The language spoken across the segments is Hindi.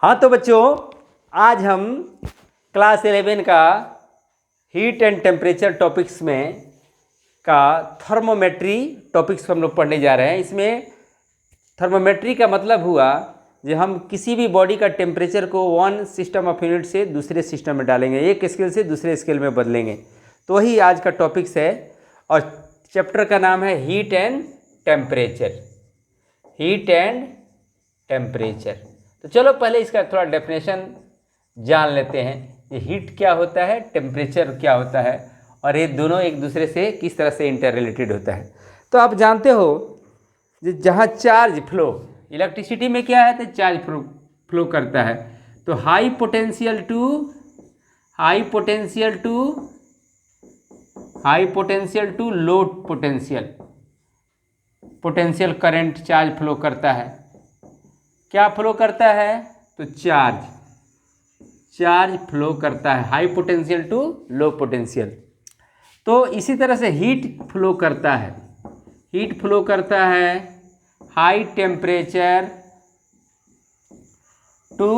हाँ तो बच्चों, आज हम क्लास 11 का हीट एंड टेम्परेचर टॉपिक्स में का थर्मोमेट्री टॉपिक्स को हम लोग पढ़ने जा रहे हैं। इसमें थर्मोमेट्री का मतलब हुआ जो हम किसी भी बॉडी का टेम्परेचर को वन सिस्टम ऑफ यूनिट से दूसरे सिस्टम में डालेंगे, एक स्केल से दूसरे स्केल में बदलेंगे। तो वही आज का टॉपिक्स है और चैप्टर का नाम है heat and temperature. Heat and temperature. तो चलो पहले इसका थोड़ा डेफिनेशन जान लेते हैं। ये हीट क्या होता है, टेम्परेचर क्या होता है और ये दोनों एक दूसरे से किस तरह से इंटर रिलेटेड होता है। तो आप जानते हो जहाँ चार्ज फ्लो, इलेक्ट्रिसिटी में क्या है तो चार्ज फ्लो करता है। तो high potential to low potential current charge flow करता है। क्या फ्लो करता है तो चार्ज फ्लो करता है, high potential to low potential. तो इसी तरह से हीट फ्लो करता है high temperature to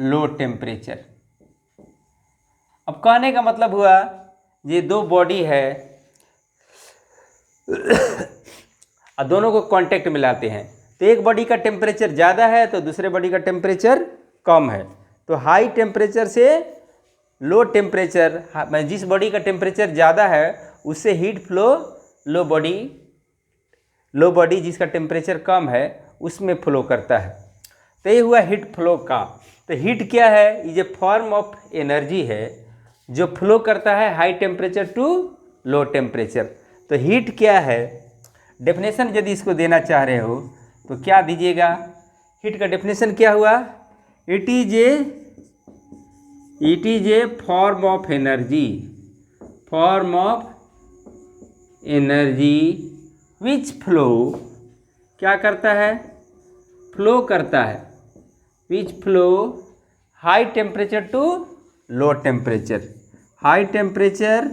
low temperature. अब कहने का मतलब हुआ ये दो बॉडी है और दोनों को कांटेक्ट में लाते हैं। तो एक बॉडी का टेम्परेचर ज़्यादा है तो दूसरे बॉडी का टेम्परेचर कम है। तो हाई टेम्परेचर से लो टेम्परेचर, जिस बॉडी का टेम्परेचर ज़्यादा है उससे हीट फ्लो लो बॉडी जिसका टेम्परेचर कम है उसमें फ्लो करता है। तो ये हुआ हीट फ्लो का। तो हीट क्या है, ये फॉर्म ऑफ एनर्जी है जो फ्लो करता है high temperature to low temperature. तो हीट क्या है, डेफिनेशन यदि इसको देना चाह रहे हो तो क्या दीजिएगा। हीट का डेफिनेशन क्या हुआ, it is a form of energy which flow, क्या करता है, फ्लो करता है, which flow high temperature to low temperature, high temperature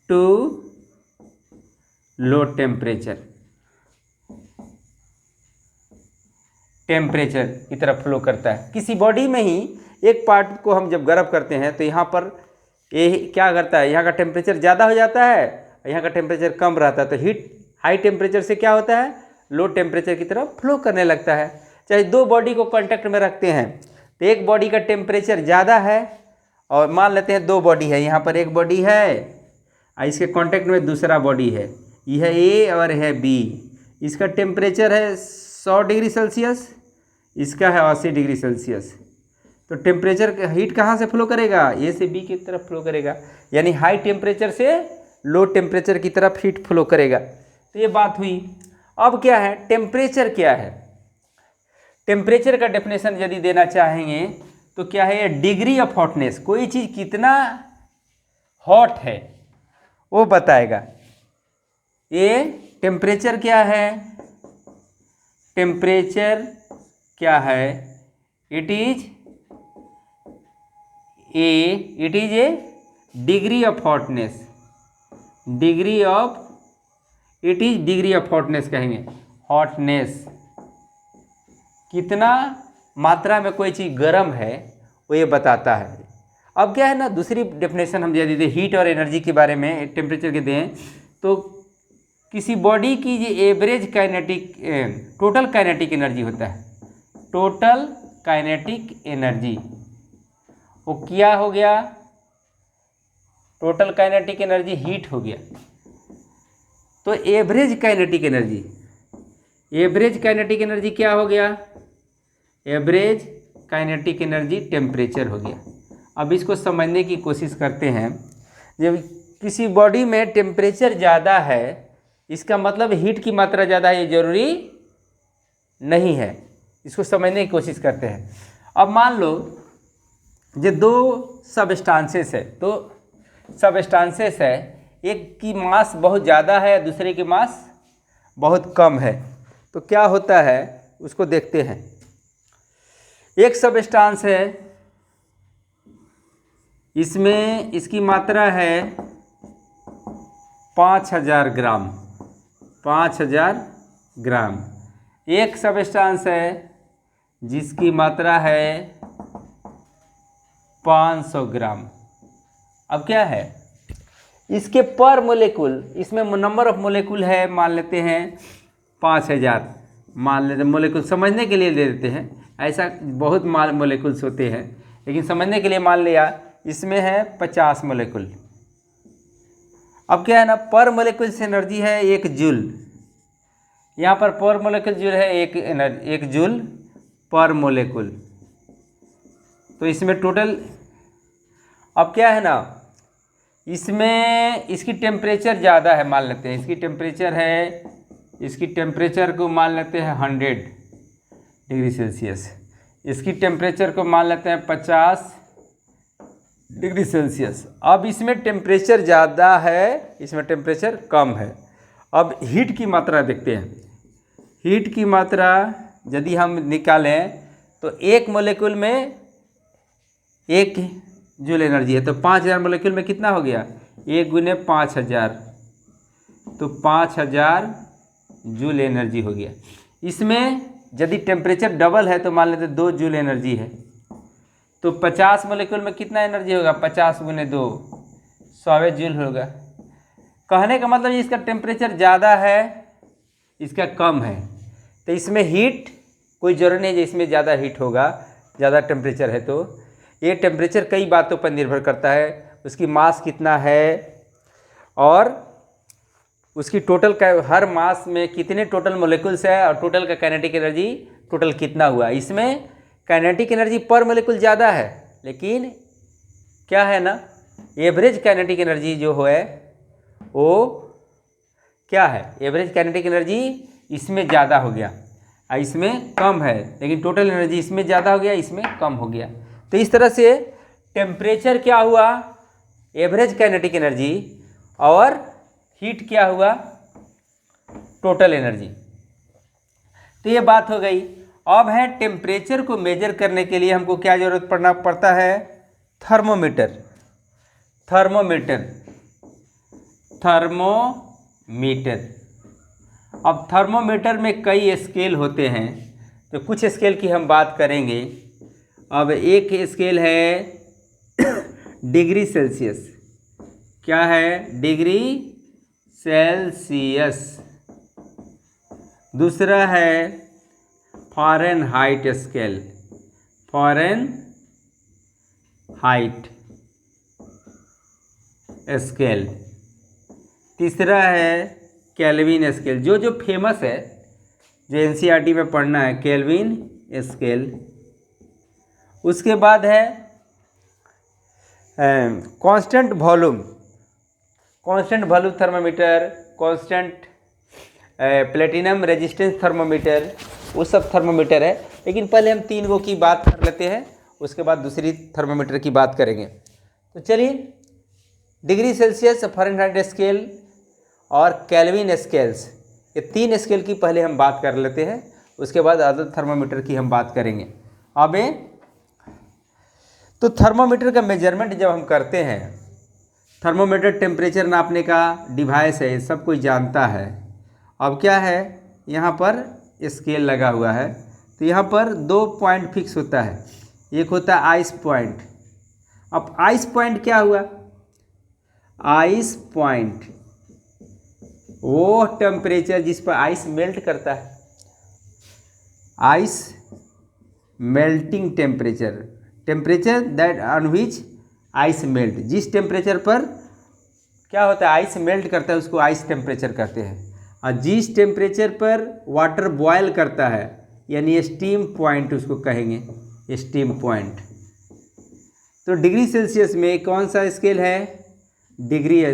to low temperature की तरफ फ्लो करता है। किसी बॉडी में ही एक पार्ट को हम जब गर्म करते हैं तो यहाँ पर ये क्या करता है, यहाँ का टेम्परेचर ज़्यादा हो जाता है, यहाँ का टेम्परेचर कम रहता है। तो हीट हाई टेम्परेचर से क्या होता है, लो टेम्परेचर की तरफ फ्लो करने लगता है। चाहे दो बॉडी को कांटेक्ट में रखते हैं तो एक बॉडी का टेम्परेचर ज़्यादा है और मान लेते हैं दो बॉडी है, यहाँ पर एक बॉडी है और इसके कांटेक्ट में दूसरा बॉडी है, यह है ए और है बी। इसका टेम्परेचर है 100 डिग्री सेल्सियस, इसका है 80 डिग्री सेल्सियस। तो टेम्परेचर हीट कहाँ से फ्लो करेगा, ए से बी की तरफ फ्लो करेगा, यानी हाई टेम्परेचर से लो टेम्परेचर की तरफ हीट फ्लो करेगा। तो ये बात हुई। अब क्या है, टेम्परेचर क्या है। टेम्परेचर का डेफिनेशन यदि देना चाहेंगे तो क्या है, डिग्री ऑफ हॉटनेस, कोई चीज़ कितना हॉट है वो बताएगा। ये टेम्परेचर क्या है, टेम्परेचर क्या है, it is A degree of hotness, degree of hotness कहेंगे। हॉटनेस कितना मात्रा में कोई चीज़ गर्म है वो ये बताता है। अब क्या है ना, दूसरी डेफिनेशन हम यदि हीट और एनर्जी के बारे में टेम्परेचर के दें तो किसी बॉडी की जो एवरेज टोटल काइनेटिक एनर्जी होता है, टोटल काइनेटिक एनर्जी वो क्या हो गया, टोटल काइनेटिक एनर्जी हीट हो गया। तो एवरेज काइनेटिक एनर्जी क्या हो गया, एवरेज काइनेटिक एनर्जी टेम्परेचर हो गया। अब इसको समझने की कोशिश करते हैं। जब किसी बॉडी में टेम्परेचर ज़्यादा है इसका मतलब हीट की मात्रा ज़्यादा है, ये जरूरी नहीं है। इसको समझने की कोशिश करते हैं। अब मान लो ये दो सबस्टांसेस है, एक की मास बहुत ज़्यादा है दूसरे की मास बहुत कम है। तो क्या होता है उसको देखते हैं। एक सबस्टांस है, इसमें इसकी मात्रा है 5000 ग्राम। एक सबस्टांस है जिसकी मात्रा है 500 ग्राम। अब क्या है इसके पर मोलेकुल, इसमें नंबर ऑफ मोलेकुल है, मान लेते हैं 5000, मान लेते हैं, मोलेकुल समझने के लिए दे देते हैं, ऐसा बहुत मोलेकुल्स होते हैं, लेकिन समझने के लिए मान लिया इसमें है 50 मोलेकुल। अब क्या है ना, पर मोलेकुल से एनर्जी है 1 जूल, यहाँ पर मोलेकुल जूल है 1 जूल पर मोलेकुल। तो इसमें टोटल, अब क्या है ना, इसमें इसकी टेम्परेचर ज़्यादा है, मान लेते हैं इसकी टेम्परेचर है, इसकी टेम्परेचर को मान लेते हैं 100 डिग्री सेल्सियस, इसकी टेम्परेचर को मान लेते हैं 50 डिग्री सेल्सियस। अब इसमें टेम्परेचर ज़्यादा है, इसमें टेम्परेचर कम है। अब हीट की मात्रा देखते हैं, हीट की मात्रा यदि हम निकालें तो एक मोलेकुल में 1 जूल एनर्जी है, तो 5000 मोलेकुल में कितना हो गया, 1 गुने 5000, तो 5000 जूल एनर्जी हो गया। इसमें यदि टेम्परेचर डबल है तो मान लेते 2 जूल एनर्जी है, तो 50 मोलेकुल में कितना एनर्जी होगा, 50 गुने 2, 100 जूल होगा। कहने का मतलब इसका टेम्परेचर ज़्यादा है, इसका कम है, तो इसमें हीट कोई ज़रूरी नहीं है इसमें ज़्यादा हीट होगा, ज़्यादा टेम्परेचर है। तो ये टेम्परेचर कई बातों पर निर्भर करता है, उसकी मास कितना है और उसकी टोटल का हर मास में कितने टोटल मोलेकुल्स है और टोटल का काइनेटिक एनर्जी टोटल कितना हुआ। इसमें काइनेटिक एनर्जी पर मोलेकुल ज़्यादा है, लेकिन क्या है ना, एवरेज काइनेटिक एनर्जी जो है वो क्या है, एवरेज काइनेटिक एनर्जी इसमें ज़्यादा हो गया और इसमें कम है, लेकिन टोटल एनर्जी इसमें ज़्यादा हो गया, इसमें कम हो गया। तो इस तरह से टेम्परेचर क्या हुआ, एवरेज काइनेटिक एनर्जी, और हीट क्या हुआ, टोटल एनर्जी। तो ये बात हो गई। अब है टेम्परेचर को मेजर करने के लिए हमको क्या जरूरत पड़ता है, थर्मोमीटर। थर्मोमीटर अब थर्मोमीटर में कई स्केल होते हैं, तो कुछ स्केल की हम बात करेंगे। अब एक स्केल है डिग्री सेल्सियस, क्या है, डिग्री सेल्सियस। दूसरा है फ़ारेनहाइट स्केल, फ़ारेनहाइट स्केल। तीसरा है केल्विन स्केल, जो फेमस है, जो एनसीईआरटी में पढ़ना है, केल्विन स्केल। उसके बाद है constant volume thermometer, constant platinum resistance thermometer, वो सब थर्मामीटर है। लेकिन पहले हम 3 की बात कर लेते हैं, उसके बाद दूसरी थर्मामीटर की बात करेंगे। तो चलिए, डिग्री सेल्सियस, फ़ारेनहाइट स्केल और केल्विन स्केल्स, ये 3 स्केल की पहले हम बात कर लेते हैं, उसके बाद अदर थर्मामीटर की हम बात करेंगे। अब तो थर्मामीटर का मेजरमेंट जब हम करते हैं, थर्मामीटर टेम्परेचर नापने का डिवाइस है, सब कोई जानता है। अब क्या है, यहाँ पर स्केल लगा हुआ है, तो यहाँ पर 2 पॉइंट फिक्स होता है, एक होता है आइस पॉइंट। अब आइस पॉइंट क्या हुआ, आइस पॉइंट वो टेम्परेचर जिस पर आइस मेल्ट करता है, ice melting temperature that on which ice melt, जिस टेम्परेचर पर क्या होता है, आइस मेल्ट करता है, उसको आइस टेम्परेचर कहते हैं। और जिस टेम्परेचर पर वाटर बॉयल करता है, यानी स्टीम पॉइंट उसको कहेंगे, स्टीम पॉइंट। तो डिग्री सेल्सियस में कौन सा स्केल है, degree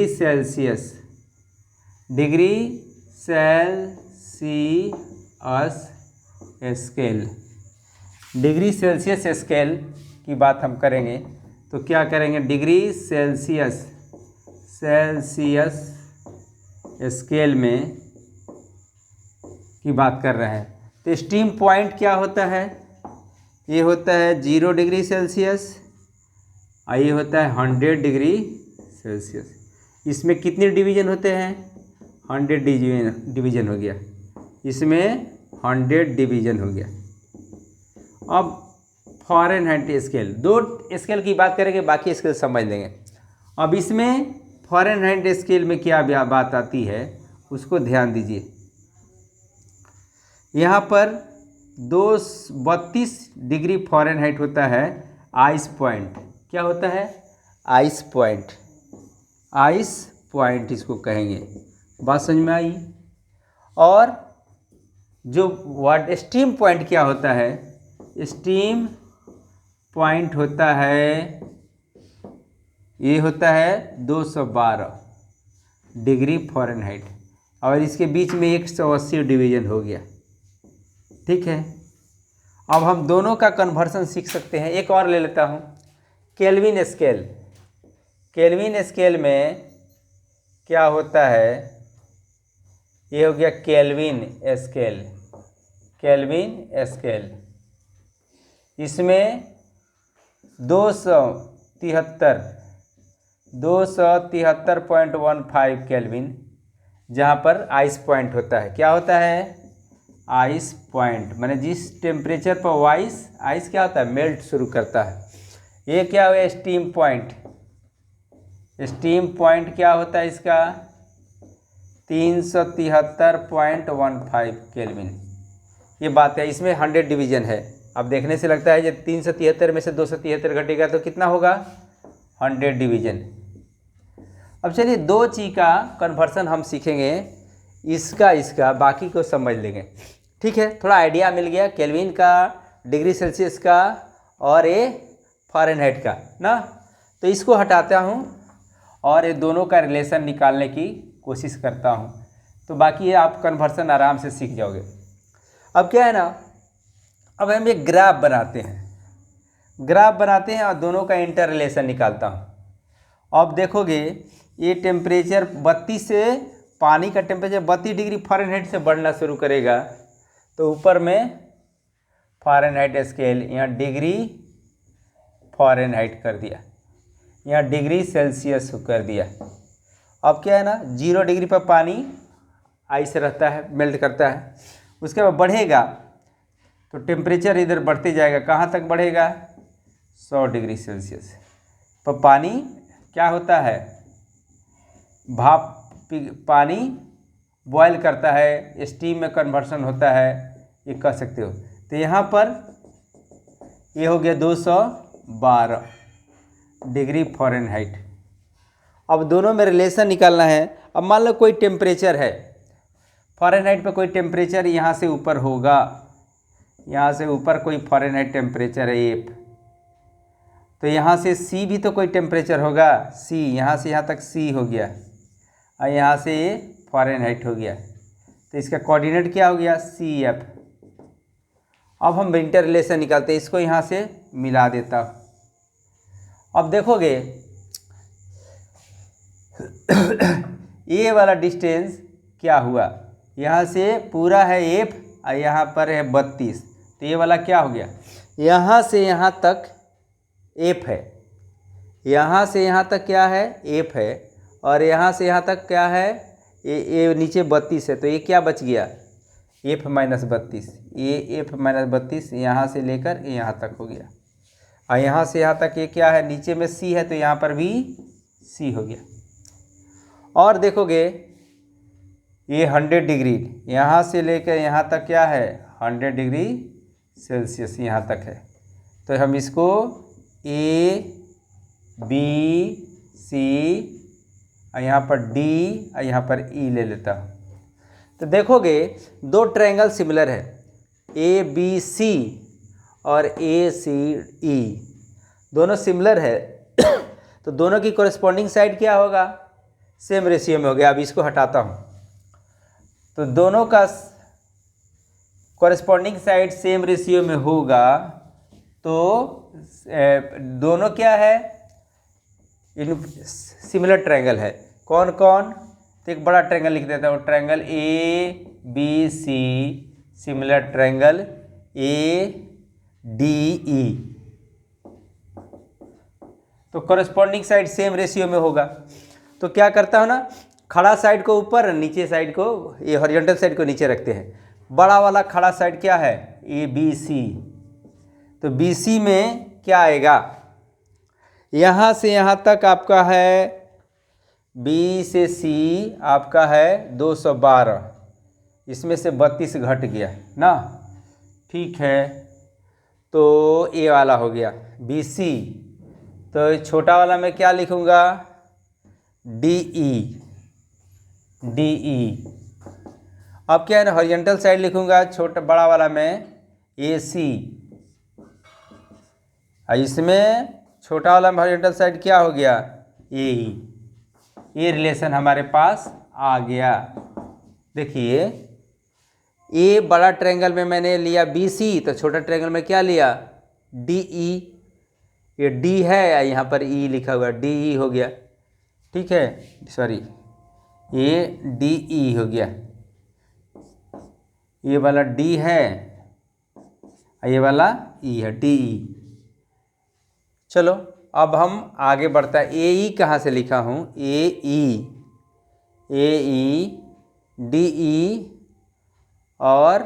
Celsius scale. Degree Celsius scale की बात हम करेंगे तो क्या करेंगे, डिग्री सेल्सियस स्केल में की बात कर रहे हैं। तो स्टीम पॉइंट क्या होता है, ये होता है 0 डिग्री सेल्सियस और ये होता है 100 डिग्री सेल्सियस। इसमें कितने डिवीज़न होते हैं, 100 डिवीज़न हो गया। इसमें 100 डिवीजन हो गया। अब फ़ारेनहाइट स्केल, 2 स्केल की बात करेंगे, बाकी स्केल समझ लेंगे। अब इसमें फ़ारेनहाइट स्केल में क्या बात आती है उसको ध्यान दीजिए। यहाँ पर 32 डिग्री फ़ारेनहाइट होता है आइस पॉइंट। क्या होता है? Ice point. आइस पॉइंट इसको कहेंगे। बात समझ में आई? और जो स्टीम पॉइंट क्या होता है? स्टीम पॉइंट होता है, ये होता है 212 डिग्री फ़ारेनहाइट, और इसके बीच में 180 डिवीजन हो गया। ठीक है, अब हम दोनों का कन्वर्सन सीख सकते हैं। एक और ले लेता हूँ, केल्विन स्केल। केल्विन स्केल में क्या होता है? ये हो गया केल्विन स्केल। केल्विन स्केल, इसमें 273.15 केल्विन, जहाँ पर आइस पॉइंट होता है। क्या होता है? आइस पॉइंट, माने जिस टेम्परेचर पर आइस क्या होता है? मेल्ट शुरू करता है। ये क्या हुआ? Steam point. स्टीम पॉइंट क्या होता है इसका? 373.15 केल्विन। ये बात है। इसमें 100 डिवीजन है। अब देखने से लगता है जब 373 में से 273 घटेगा तो कितना होगा? 100 डिवीजन। अब चलिए 2 चीज़ का कन्वर्सन हम सीखेंगे, इसका बाकी को समझ लेंगे। ठीक है, थोड़ा आइडिया मिल गया केल्विन का, डिग्री सेल्सियस का, और ये फ़ारेनहाइट का ना। तो इसको हटाता हूँ और ये दोनों का रिलेशन निकालने की कोशिश करता हूँ, तो बाकी ये आप कन्वर्सन आराम से सीख जाओगे। अब क्या है ना, अब हम एक ग्राफ बनाते हैं और दोनों का इंटर रिलेशन निकालता हूँ। अब देखोगे ये टेम्परेचर 32 से, पानी का टेम्परेचर 32 डिग्री फ़ारेनहाइट से बढ़ना शुरू करेगा, तो ऊपर में फ़ारेनहाइट स्केल, यहाँ डिग्री फ़ारेनहाइट कर दिया, यहाँ डिग्री सेल्सियस कर दिया। अब क्या है ना, 0 डिग्री पर पानी आइस रहता है, मेल्ट करता है। उसके बाद बढ़ेगा तो टेम्परेचर इधर बढ़ते जाएगा। कहाँ तक बढ़ेगा? 100 डिग्री सेल्सियस पर पानी क्या होता है? पानी बॉयल करता है, स्टीम में कन्वर्सन होता है, ये कह सकते हो। तो यहाँ पर ये हो गया 212 डिग्री फ़ारेनहाइट। अब दोनों में रिलेशन निकालना है। अब मान लो कोई टेम्परेचर है फ़ारेनहाइट पे, कोई टेम्परेचर यहाँ से ऊपर होगा, यहाँ से ऊपर कोई फ़ारेनहाइट टेम्परेचर है F, तो यहाँ से C भी तो कोई टेम्परेचर होगा, C, यहाँ से यहाँ तक C हो गया, और यहाँ से ये फ़ारेनहाइट हो गया, तो इसका कोऑर्डिनेट क्या हो गया? CF। अब हम इंटर रिलेशन निकालते हैं, इसको यहाँ से मिला देता हूँ। अब देखोगे ये वाला डिस्टेंस क्या हुआ? यहाँ से पूरा है F और यहाँ पर है 32, तो ये वाला क्या हो गया? यहाँ से यहाँ तक F है, यहाँ से यहाँ तक क्या है? F है, और यहाँ से यहाँ तक क्या है? ये नीचे 32 है, तो ये क्या बच गया? F minus 32। ये F माइनस 32 यहाँ से लेकर यहाँ तक हो गया, और यहाँ से यहाँ तक ये क्या है? नीचे में C है, तो यहाँ पर भी C हो गया। और देखोगे ये 100 डिग्री, यहाँ से लेकर यहाँ तक क्या है? 100 डिग्री सेल्सियस यहाँ तक है। तो हम इसको A, B, C, और यहाँ पर D और यहाँ पर E ले लेता हूँ। तो देखोगे 2 ट्रायंगल सिमिलर है, ABC और ACE, दोनों सिमिलर है। तो दोनों की कोरेस्पॉन्डिंग साइड क्या होगा? सेम रेशियो में हो गया। अब इसको हटाता हूँ, तो दोनों का कोरेस्पॉन्डिंग साइड सेम रेशियो में होगा, तो दोनों क्या है? सिमिलर ट्रायंगल है। कौन कौन? तो एक बड़ा ट्रायंगल लिख देता हूँ, triangle ABC, similar triangle ADE। तो कोरेस्पॉन्डिंग साइड सेम रेशियो में होगा। तो क्या करता हूँ ना, खड़ा साइड को ऊपर, नीचे साइड को, ये हॉरिजॉन्टल साइड को नीचे रखते हैं, बड़ा वाला खड़ा साइड क्या है, ए बी सी। तो बी सी में क्या आएगा, यहाँ से यहाँ तक आपका है, बी से सी आपका है 212, इसमें से 32 घट गया ना, ठीक है। तो ए वाला हो गया बी सी। तो छोटा वाला में क्या लिखूँगा, डी ई, डी ई। अब क्या है ना, हॉरिजॉन्टल साइड लिखूँगा छोटा बड़ा वाला में ए सी, और इसमें छोटा वाला में हॉरिजॉन्टल साइड क्या हो गया, ए ई। ये रिलेशन हमारे पास आ गया। देखिए ए बड़ा ट्रायंगल में मैंने लिया बी सी, तो छोटा ट्रायंगल में क्या लिया, डी ई। ये डी है, यहाँ पर ई लिखा हुआ, डी ई हो गया, ठीक है, सॉरी ये डी ई हो गया, ये वाला डी है, ये वाला ई है, डी ई। चलो अब हम आगे बढ़ता है, ए ई कहाँ से लिखा हूँ, ए ई डी ई, और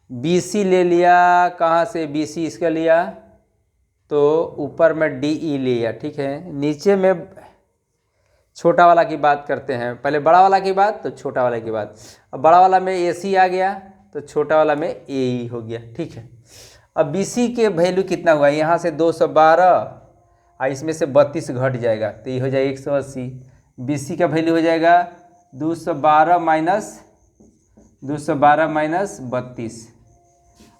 बी सी ले लिया, कहाँ से बी सी इसका लिया, तो ऊपर में डी ई लिया, ठीक है। नीचे में छोटा वाला की बात करते हैं, पहले बड़ा वाला की बात, तो छोटा वाला की बात। अब बड़ा वाला में ए सी आ गया, तो छोटा वाला में ए ई हो गया, ठीक है। अब बी सी के वैल्यू कितना हुआ, यहाँ से 212 और इसमें से 32 घट जाएगा, तो ये हो जाएगा 180। बी सी का वैल्यू हो जाएगा 212 माइनस 32,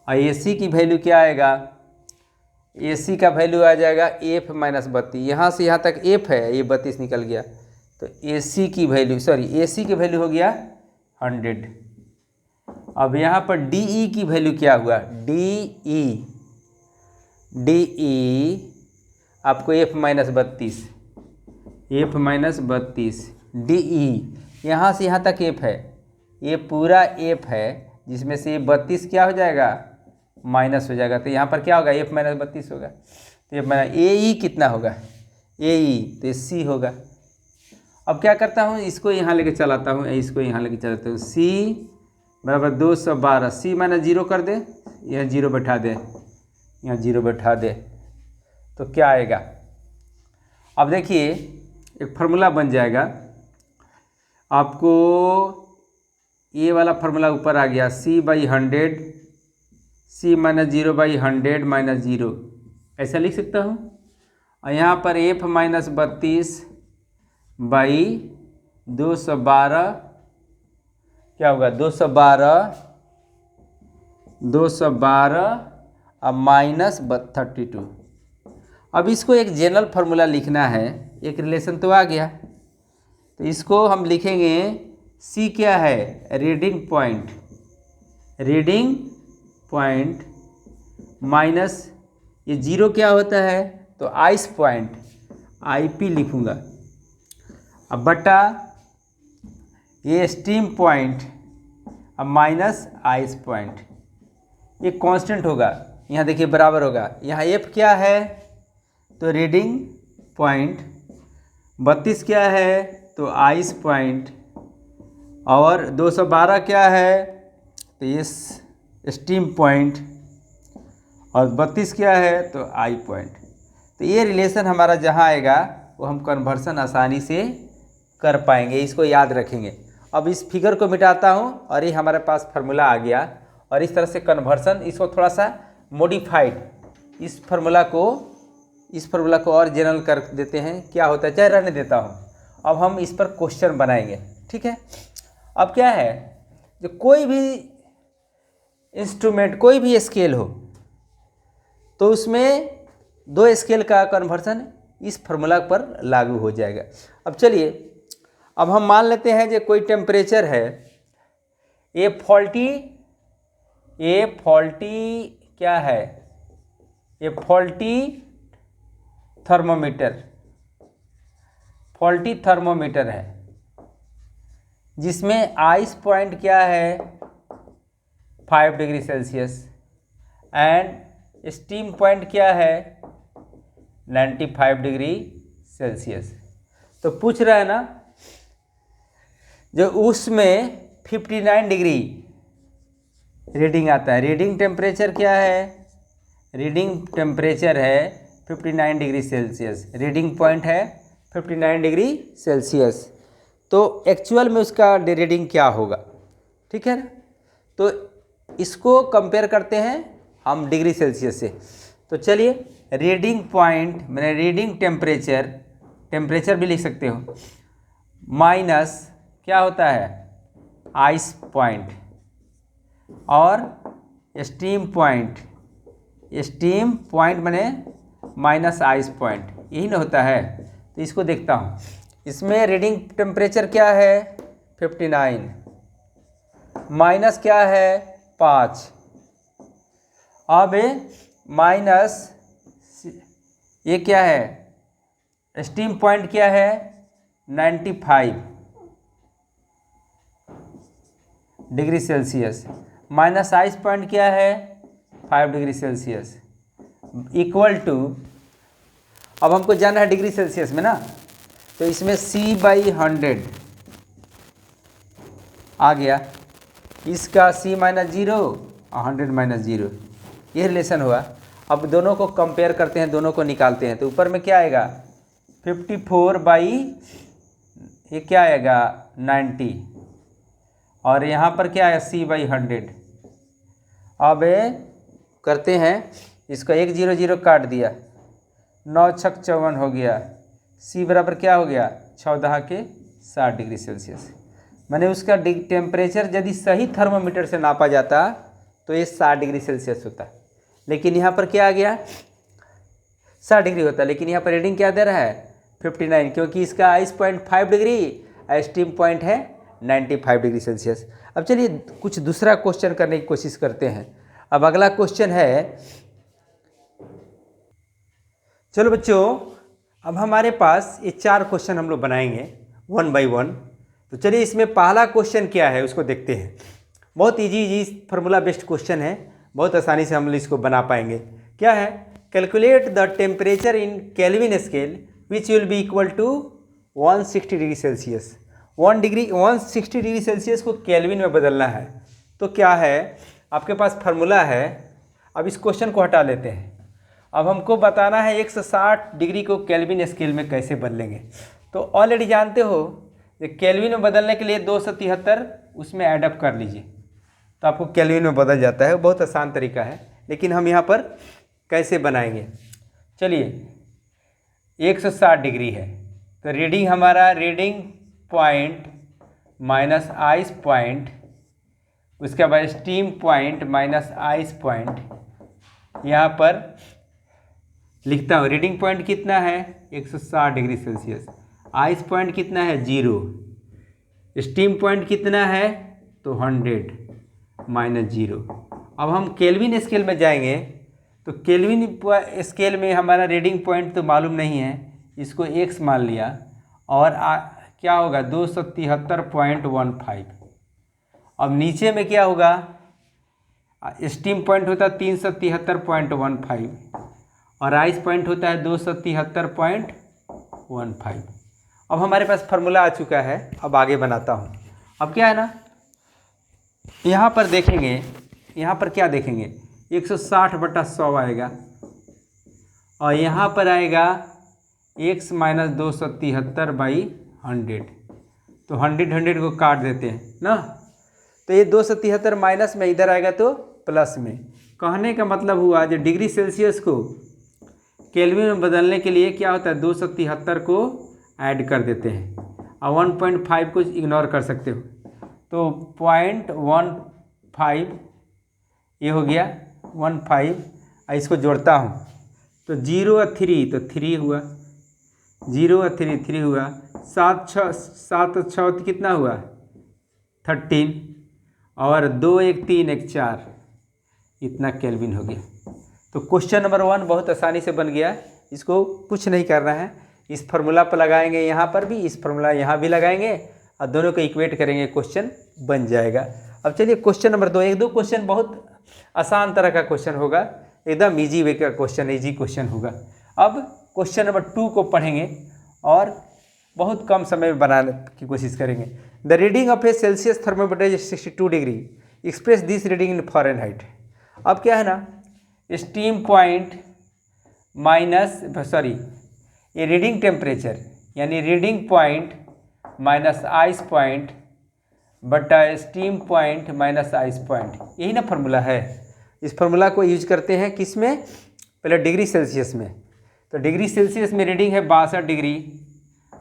और ए सी की वैल्यू क्या आएगा, ए सी का वैल्यू आ जाएगा एफ माइनस 32। यहाँ से यहाँ तक एफ है, ये 32 निकल गया, तो ए सी की वैल्यू, सॉरी ए सी की वैल्यू हो गया 100। अब यहाँ पर डी ई की वैल्यू क्या हुआ, डी ई आपको एफ माइनस 32, डी ई, यहाँ से यहाँ तक एफ है, ये पूरा एफ है, जिसमें से ये 32 क्या हो जाएगा, माइनस हो जाएगा, तो यहाँ पर क्या होगा, एफ माइनस 32 होगा। तो एफ माइनस ए ई कितना होगा, ए ई, तो सी होगा। अब क्या करता हूँ, इसको यहाँ लेके चलाता हूँ, इसको यहाँ लेके चलाता हूँ, सी बराबर 212, सी माइनस 0 कर दे, यहाँ 0 बैठा दे, यहाँ 0 बैठा दे, तो क्या आएगा। अब देखिए एक फार्मूला बन जाएगा, आपको ये वाला फार्मूला ऊपर आ गया, C by 100, C minus 0 by 100 minus 0, ऐसा लिख सकता हूँ। और यहाँ पर एफ माइनस 32 बाई 212 क्या होगा, 212 और माइनस 32। अब इसको एक जनरल फार्मूला लिखना है, एक रिलेशन तो आ गया, तो इसको हम लिखेंगे, सी क्या है, रीडिंग पॉइंट माइनस ये 0 क्या होता है, तो आइस पॉइंट, आई पी लिखूँगा, अब बटा ये स्टीम पॉइंट, अब माइनस आइस पॉइंट, ये कांस्टेंट होगा, यहाँ देखिए बराबर होगा, यहाँ एफ क्या है, तो रीडिंग पॉइंट, 32 क्या है, तो आइस पॉइंट, और 212 क्या है, तो ये स्टीम पॉइंट, और 32 क्या है, तो आई पॉइंट। तो ये रिलेशन हमारा जहाँ आएगा वो हम कन्वर्सन आसानी से कर पाएंगे, इसको याद रखेंगे। अब इस फिगर को मिटाता हूँ और ये हमारे पास फार्मूला आ गया, और इस तरह से कन्वर्सन, इसको थोड़ा सा मॉडिफाइड, इस फार्मूला को और जनरल कर देते हैं, क्या होता है, चाहे रहने देता हूँ। अब हम इस पर क्वेश्चन बनाएंगे, ठीक है। अब क्या है, जो कोई भी इंस्ट्रूमेंट, कोई भी स्केल हो, तो उसमें 2 स्केल का कन्वर्सन इस फार्मूला पर लागू हो जाएगा। अब चलिए, अब हम मान लेते हैं जो कोई टेम्परेचर है, ये फॉल्टी क्या है, ये फॉल्टी थर्मोमीटर है, जिसमें आइस पॉइंट क्या है, 5 degree Celsius, and steam point क्या है, 95 डिग्री सेल्सियस। तो पूछ रहा है ना, जो उसमें 59 डिग्री रीडिंग आता है। रीडिंग टेम्परेचर क्या है? रीडिंग टेम्परेचर है 59 डिग्री सेल्सियस। रीडिंग पॉइंट है 59 डिग्री सेल्सियस। तो एक्चुअल में उसका रीडिंग क्या होगा, ठीक है ना। तो इसको कंपेयर करते हैं हम डिग्री सेल्सियस से। तो चलिए, रीडिंग पॉइंट मैंने रीडिंग टेम्परेचर, टेम्परेचर भी लिख सकते हो, माइनस क्या होता है आइस पॉइंट और स्टीम पॉइंट। स्टीम पॉइंट मैंने माइनस आइस पॉइंट, यही ना होता है। तो इसको देखता हूँ, इसमें रीडिंग टेम्परेचर क्या है 59, माइनस क्या है 5, अब माइनस ये क्या है स्टीम पॉइंट क्या है 95 degree Celsius, minus ice point क्या है 5 डिग्री सेल्सियस, इक्वल टू, अब हमको जाना है डिग्री सेल्सियस में ना, तो इसमें C/100 आ गया, इसका C - 0 और 100 - 0, ये रिलेशन हुआ। अब दोनों को कंपेयर करते हैं, दोनों को निकालते हैं। तो ऊपर में क्या आएगा 54 ये क्या आएगा 90, और यहाँ पर क्या है C/100। अब करते हैं इसको, 1 0 0 काट दिया, 9 × 6 = 54 हो गया। C बराबर क्या हो गया 14 के 60 डिग्री सेल्सियस। मैंने उसका टेम्परेचर यदि सही थर्मोमीटर से नापा जाता तो ये 60 डिग्री सेल्सियस होता, लेकिन यहाँ पर क्या आ गया 60 डिग्री होता, लेकिन यहाँ पर रीडिंग क्या दे रहा है 59, क्योंकि इसका ice point 5 degree, steam point है 95 डिग्री सेल्सियस। अब चलिए कुछ दूसरा क्वेश्चन करने की कोशिश करते हैं। अब अगला क्वेश्चन है, चलो बच्चों, अब हमारे पास ये 4 क्वेश्चन हम लोग बनाएंगे 1 बाई 1। तो चलिए इसमें पहला क्वेश्चन क्या है उसको देखते हैं। बहुत इजी फार्मूला बेस्ड क्वेश्चन है, बहुत आसानी से हम लोग इसको बना पाएंगे। क्या है, calculate the temperature in Kelvin scale which will be equal to 160 degree Celsius. 160 degree Celsius को केल्विन में बदलना है। तो क्या है, आपके पास फार्मूला है। अब इस क्वेश्चन को हटा लेते हैं। अब हमको बताना है 160 डिग्री को केल्विन स्केल में कैसे बदलेंगे। तो ऑलरेडी जानते हो कि केल्विन में बदलने के लिए 273 उसमें ऐडअप कर लीजिए तो आपको केल्विन में बदल जाता है। बहुत आसान तरीका है, लेकिन हम यहाँ पर कैसे बनाएंगे। चलिए 160 डिग्री है, तो रीडिंग हमारा reading point minus ice point, उसके बाद steam point minus ice point. यहाँ पर लिखता हूँ, रीडिंग पॉइंट कितना है 160 डिग्री सेल्सियस, आइस पॉइंट कितना है 0, स्टीम पॉइंट कितना है तो 100 - 0। अब हम केल्विन स्केल में जाएंगे, तो केल्विन स्केल में हमारा रीडिंग पॉइंट तो मालूम नहीं है, इसको x मान लिया, और क्या होगा 273.15। अब नीचे में क्या होगा, स्टीम पॉइंट होता है 373.15 और आइस पॉइंट होता है 273.15। अब हमारे पास फार्मूला आ चुका है। अब आगे बनाता हूँ। अब क्या है ना, यहाँ पर देखेंगे, यहाँ पर क्या देखेंगे 160/100 आएगा, और यहाँ पर आएगा x - 273/100। तो 100 को काट देते हैं ना, तो ये 273 माइनस में इधर आएगा तो प्लस में। कहने का मतलब हुआ जो डिग्री सेल्सियस को केल्विन में बदलने के लिए क्या होता है 273 को ऐड कर देते हैं, और 1.5 को इग्नोर कर सकते हो। तो 0.15 ये हो गया 15, इसको जोड़ता हूँ तो 0 और 3 तो 3 हुआ, 0 और 3 हुआ, 7 और 6 कितना हुआ 13, और 2 1 3 1 4, इतना केल्विन हो गया। तो क्वेश्चन नंबर 1 बहुत आसानी से बन गया। इसको कुछ नहीं करना है, इस फार्मूला पर लगाएंगे, यहाँ पर भी इस फार्मूला यहाँ भी लगाएंगे, और दोनों को इक्वेट करेंगे, क्वेश्चन बन जाएगा। अब चलिए क्वेश्चन नंबर 2, 1-2 क्वेश्चन बहुत आसान तरह का क्वेश्चन होगा, एकदम इजी वे का क्वेश्चन, इजी क्वेश्चन होगा। अब क्वेश्चन नंबर 2 को पढ़ेंगे और बहुत कम समय में बनाने की कोशिश करेंगे। The reading of a Celsius thermometer is 62 degree express this reading in Fahrenheit. अब क्या है ना, स्टीम पॉइंट माइनस ये रीडिंग टेम्परेचर यानी reading point minus ice point बटा steam point minus ice point, यही ना फार्मूला है। इस फार्मूला को यूज करते हैं किस में, पहले डिग्री सेल्सियस में। तो डिग्री सेल्सियस में रीडिंग है 62 डिग्री,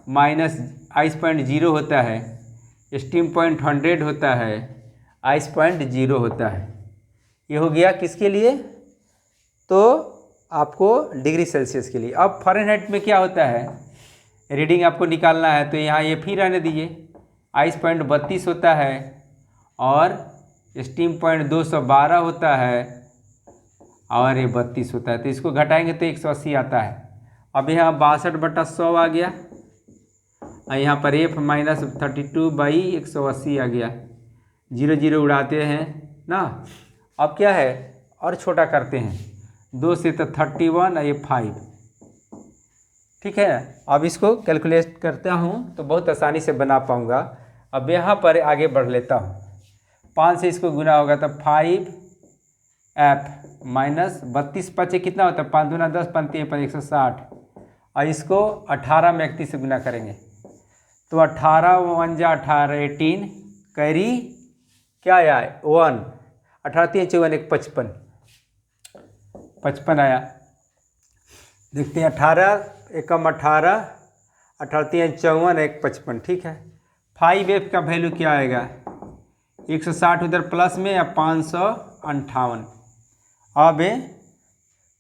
माइनस आइस पॉइंट 0 होता है, स्टीम पॉइंट 100 होता है, आइस पॉइंट 0 होता है। ये हो गया किसके लिए, तो आपको डिग्री सेल्सियस के लिए। अब फ़ारेनहाइट में क्या होता है, रीडिंग आपको निकालना है तो यहाँ ये फिर रहने दीजिए। आइस पॉइंट 32 होता है और स्टीम पॉइंट 212 होता है और ये 32 होता है, तो इसको घटाएंगे तो 180 आता है। अब यहाँ 62/100 आ गया और यहाँ पर F माइनस 32/180 आ गया। 0 0 उड़ाते हैं ना। अब क्या है, और छोटा करते हैं, 2 से तो 31 और ये 5, ठीक है। अब इसको कैलकुलेट करता हूँ तो बहुत आसानी से बना पाऊँगा। अब यहाँ पर आगे बढ़ लेता हूँ, 5 से इसको गुना होगा तो 5F माइनस 32 5 कितना होता है, 5 दूना 10 5 3 160, और इसको 18 में 31 से गुना करेंगे तो 18 1 जा 18 18 कैरी क्या आया 1, 18 3 54 1 55 55 आया। देखते हैं 18 एकम 18 18 3 54 1 55, ठीक है। 5F का वैल्यू क्या आएगा, 160 उधर प्लस में या 558। अब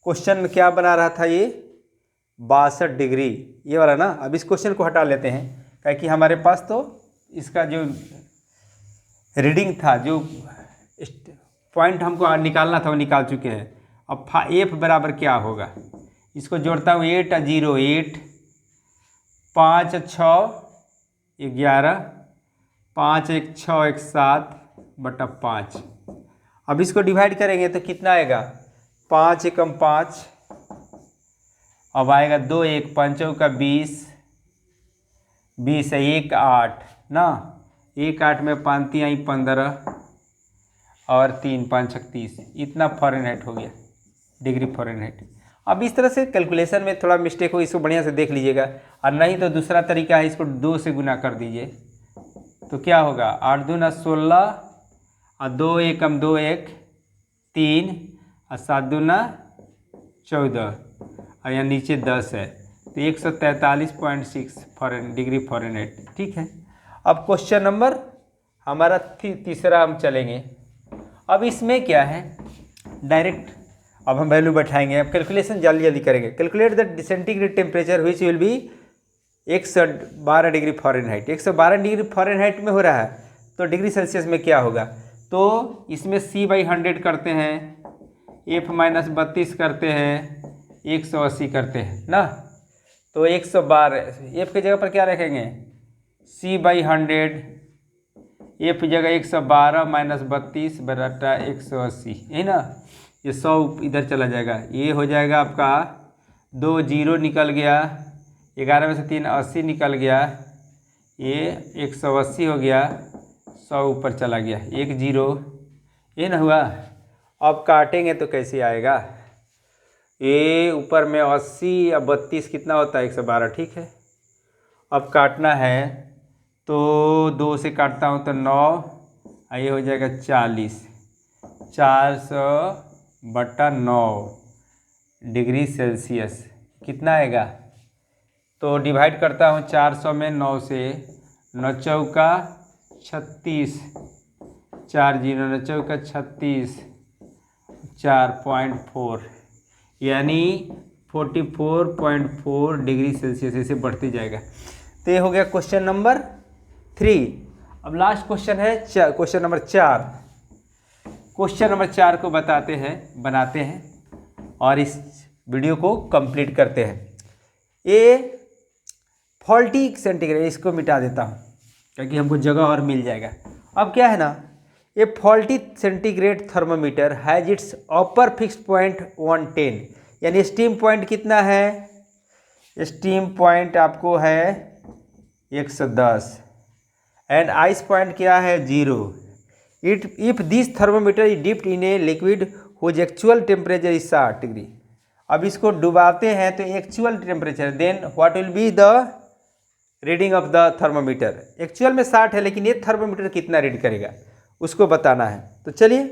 क्वेश्चन में क्या बना रहा था, ये 62 डिग्री ये वाला ना। अब इस क्वेश्चन को हटा लेते हैं, क्या कि हमारे पास तो इसका जो रीडिंग था, जो पॉइंट हमको निकालना था वो निकाल चुके हैं। अब F बराबर क्या होगा, इसको जोड़ता हूँ 8 0 8 5 6 11 5 1 6 1 7 बटा 5। अब इसको डिवाइड करेंगे तो कितना आएगा, 5 एकम 5, अब आएगा 2 1 5 का 20 20 है 1 8 ना, 1 8 में 5 3 आई 15 और 3 5 36, इतना फ़ारेनहाइट हो गया, डिग्री फ़ारेनहाइट। अब इस तरह से कैलकुलेशन में थोड़ा मिस्टेक हो, इसको बढ़िया से देख लीजिएगा। और नहीं तो दूसरा तरीका है, इसको 2 से गुना कर दीजिए तो क्या होगा, 8 दूना 16 और 2 एकम 2 1 3 और 7 दूना 14 और यहाँ नीचे 10 है तो 143.6 डिग्री फ़ारेनहाइट, ठीक है। अब क्वेश्चन नंबर हमारा तीसरा हम चलेंगे। अब इसमें क्या है, डायरेक्ट अब हम वैल्यू बैठाएंगे। अब कैलकुलेशन जल्दी जल्दी करेंगे। Calculate the centigrade temperature which will B 112 degree Fahrenheit. 112 degree Fahrenheit में हो रहा है तो डिग्री सेल्सियस में क्या होगा, तो इसमें C/100 करते हैं, F माइनस 32 करते हैं, 180 करते हैं ना। तो 112 F की जगह पर क्या रखेंगे, C/100, F की जगह 112 माइनस 32 बटा 180, है ना। ये 100 इधर चला जाएगा, ये हो जाएगा आपका 2 0 निकल गया, 11 में से 3 80 निकल गया, ये 180 हो गया, 100 ऊपर चला गया, 1 0, ये ना हुआ। अब काटेंगे तो कैसे आएगा, ये ऊपर में 80 या 32 कितना होता है 112, ठीक है। अब काटना है तो 2 से काटता हूँ तो 9, ये हो जाएगा 40, 400/9 डिग्री सेल्सियस कितना आएगा, तो डिवाइड करता हूँ 400 में 9 से, 9 चौका 36, 4 0 9 चौका 36, 4.4 यानी 44.4 डिग्री सेल्सियस ऐसे बढ़ते जाएगा। तो ये हो गया क्वेश्चन नंबर 3। अब लास्ट क्वेश्चन है क्वेश्चन नंबर 4। क्वेश्चन नंबर 4 को बनाते हैं और इस वीडियो को कंप्लीट करते हैं। ये फॉल्टी सेंटीग्रेड, इसको मिटा देता हूँ क्योंकि हमको जगह और मिल जाएगा। अब क्या है ना, ये faulty centigrade thermometer has its upper fixed point 110, यानी स्टीम पॉइंट कितना है, स्टीम पॉइंट आपको है 110 एंड आइस पॉइंट क्या है 0। If this thermometer is dipped in a liquid whose actual temperature is 60 degree. अब इसको डुबाते हैं तो actual temperature, then what will be the reading of the thermometer. Actual में 60 है लेकिन ये थर्मोमीटर कितना रीड करेगा उसको बताना है। तो चलिए,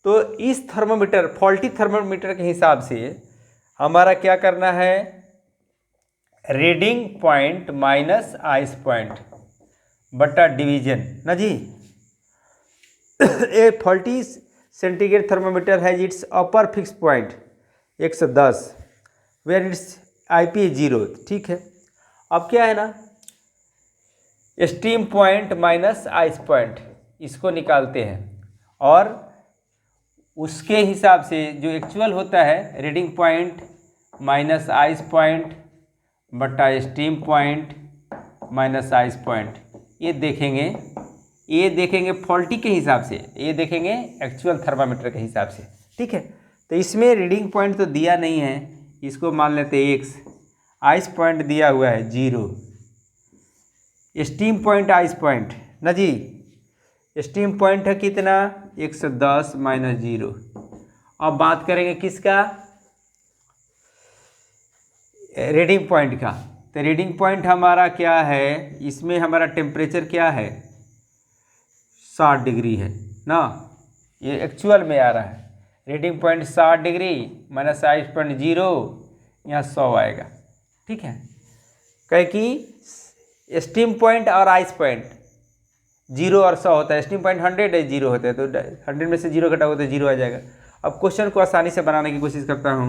तो इस थर्मोमीटर, फॉल्टी थर्मोमीटर के हिसाब से हमारा क्या करना है, reading point minus ice point बटा डिवीजन ना जी। A faulty centigrade thermometer has its upper fix point 110 where its IP 0, ठीक है। अब क्या है ना, steam point minus ice point, इसको निकालते हैं और उसके हिसाब से जो एक्चुअल होता है reading point minus ice point बटा steam point minus ice point, ये देखेंगे फॉल्टी के हिसाब से, ये देखेंगे एक्चुअल थर्मामीटर के हिसाब से, ठीक है। तो इसमें रीडिंग पॉइंट तो दिया नहीं है, इसको मान लेते हैं x, आइस पॉइंट दिया हुआ है 0, स्टीम पॉइंट आइस पॉइंट ना जी, स्टीम पॉइंट है कितना 110 माइनस 0। अब बात करेंगे किसका, रीडिंग पॉइंट का। तो रीडिंग पॉइंट हमारा क्या है, इसमें हमारा टेम्परेचर क्या है 60 डिग्री है ना, ये एक्चुअल में आ रहा है। Reading point 60 degree minus ice point 0, यहाँ 100 आएगा, ठीक है। कहे कि स्टीम पॉइंट और आइस पॉइंट 0 और 100 होता है, स्टीम पॉइंट 100 है 0 होता है, तो 100 में से 0 घटा होता है 0 आ जाएगा। अब क्वेश्चन को आसानी से बनाने की कोशिश करता हूँ।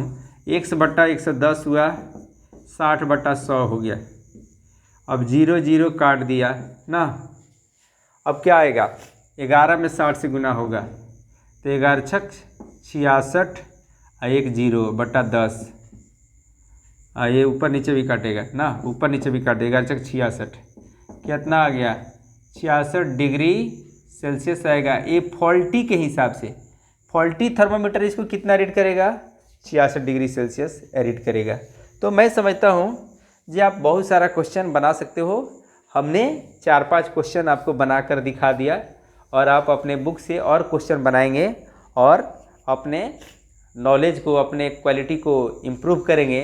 1 बटा 110 हुआ, 60 बटा 100 हो गया। अब 0 0 काट दिया ना, अब क्या आएगा, 11 में 60 से गुना होगा तो 11 छक 66 और 1 0 बटा 10, ये ऊपर नीचे भी काटेगा ना, ऊपर नीचे भी काटेगा, 11 छक 66, कितना आ गया 66 डिग्री सेल्सियस आएगा। ये फॉल्टी के हिसाब से, फॉल्टी थर्मामीटर इसको कितना रीड करेगा 66 डिग्री सेल्सियस रीड करेगा। तो मैं समझता हूँ जी आप बहुत सारा क्वेश्चन बना सकते हो। हमने 4-5 क्वेश्चन आपको बनाकर दिखा दिया और आप अपने बुक से और क्वेश्चन बनाएंगे और अपने नॉलेज को, अपने क्वालिटी को इम्प्रूव करेंगे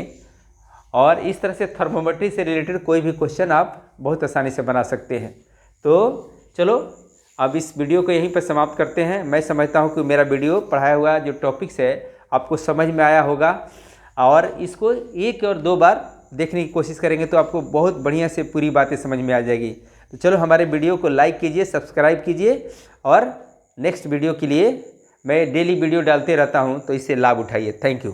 और इस तरह से थर्मोमेट्री से रिलेटेड कोई भी क्वेश्चन आप बहुत आसानी से बना सकते हैं। तो चलो अब इस वीडियो को यहीं पर समाप्त करते हैं। मैं समझता हूँ कि मेरा वीडियो पढ़ाया हुआ जो टॉपिक्स है आपको समझ में आया होगा और इसको 1 और 2 बार देखने की कोशिश करेंगे तो आपको बहुत बढ़िया से पूरी बातें समझ में आ जाएगी। तो चलो हमारे वीडियो को लाइक कीजिए, सब्सक्राइब कीजिए और नेक्स्ट वीडियो के लिए मैं डेली वीडियो डालते रहता हूँ, तो इससे लाभ उठाइए। Thank you.